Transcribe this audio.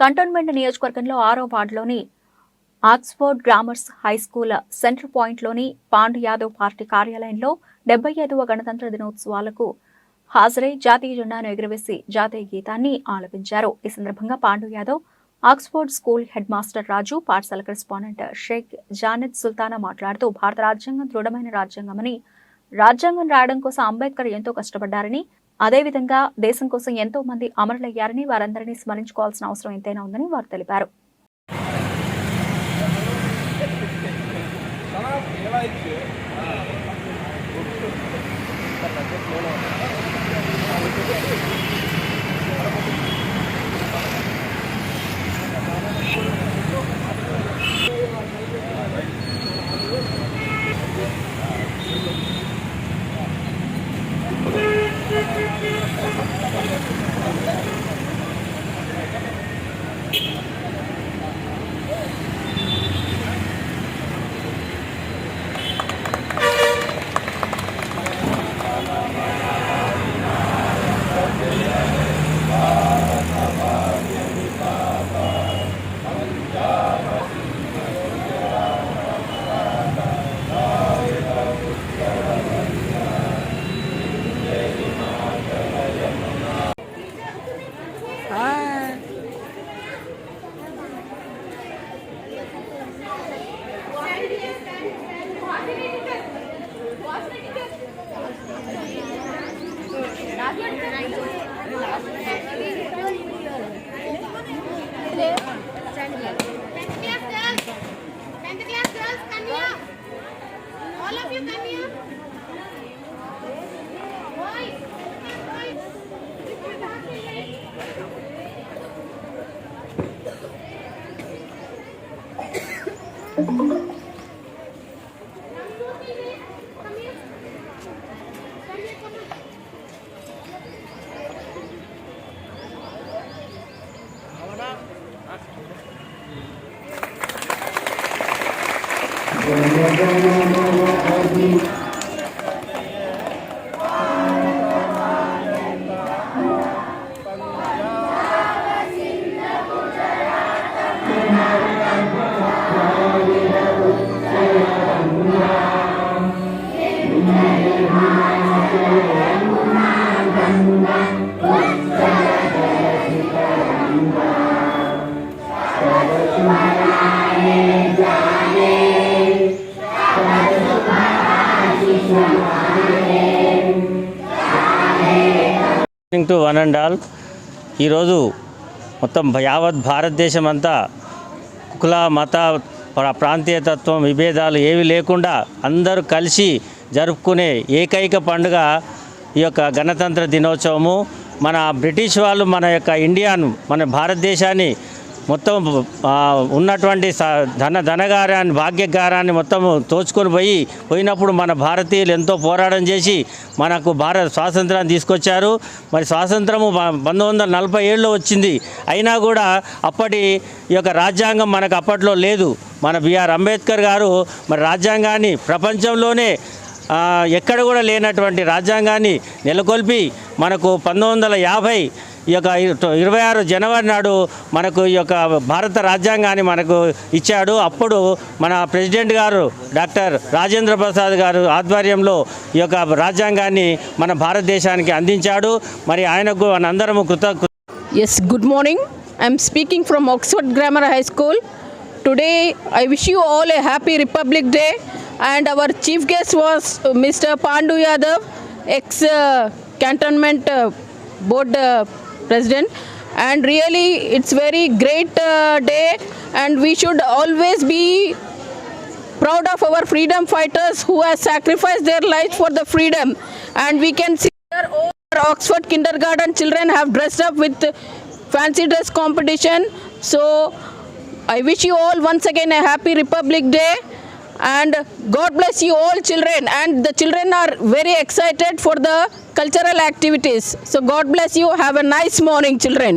Cantonment నియోజకవర్గంలో 6వ వార్డులోని Oxford grammars high school center పాయింట్లోని పాండు యాదవ్ పార్టీ కార్యాలయంలో 75వ గణతంత్ర దినోత్సవాలకు హాజరై జాతీయ జెండాను ఎగురవేసి జాతీయ గీతాన్ని ఆలపించారు. ఈ సందర్భంగా Pandu Yadav, Oxford school head master Raju, పాఠశాల కరెస్పాండెంట్ షేక్ జానెద్ సుల్తానా మాట్లాడుతూ భారత రాజ్యాంగం దృఢమైన రాజ్యాంగమని, రాజ్యాంగం రాయడం కోసం అంబేద్కర్ ఎంతో కష్టపడ్డారని, అదేవిధంగా దేశం కోసం ఎంతో మంది అమరులయ్యారని, వారందరినీ స్మరించుకోవాల్సిన అవసరం ఎంతైనా ఉందని వారు తెలిపారు. To one and all. ఈరోజు మొత్తం యావత్ భారతదేశం అంతా కుల మత ప్రాంతీయతత్వం విభేదాలు ఏవి లేకుండా అందరూ కలిసి జరుపుకునే ఏకైక పండుగ ఈ యొక్క గణతంత్ర దినోత్సవము. మన బ్రిటిష్ వాళ్ళు మన యొక్క ఇండియాను, మన భారతదేశాన్ని మొత్తం ఉన్నటువంటి ధనగారాన్ని, భాగ్యగారాన్ని మొత్తం తోచుకొని పోయినప్పుడు మన భారతీయులు ఎంతో పోరాటం చేసి మనకు స్వాతంత్రాన్ని తీసుకొచ్చారు. మరి స్వాతంత్రము 1947లో వచ్చింది. అయినా కూడా అప్పటి ఈ యొక్క రాజ్యాంగం మనకు అప్పట్లో లేదు. మన బిఆర్ అంబేద్కర్ గారు మరి రాజ్యాంగాన్ని ప్రపంచంలోనే ఎక్కడ కూడా లేనటువంటి రాజ్యాంగాన్ని నెలకొల్పి మనకు 1950 ఈ యొక్క 26 జనవరి నాడు మనకు ఈ యొక్క భారత రాజ్యాంగాన్ని మనకు ఇచ్చాడు. అప్పుడు మన ప్రెసిడెంట్ గారు డాక్టర్ రాజేంద్ర ప్రసాద్ గారు ఆధ్వర్యంలో ఈ యొక్క రాజ్యాంగాన్ని మన భారతదేశానికి అందించాడు. మరి ఆయనకు మనందరము Yes, good morning. I'm speaking from Oxford Grammar High School. Today I wish you all a happy Republic Day, and our chief guest was Mr. Pandu Yadav, ex-cantonment board president, and really it's very great day, and we should always be proud of our freedom fighters who have sacrificed their lives for the freedom. And we can see here all our Oxford kindergarten children have dressed up with fancy dress competition. So I wish you all once again a happy Republic Day, and God bless you all children, and the children are very excited for the cultural activities. So God bless you. Have a nice morning, children.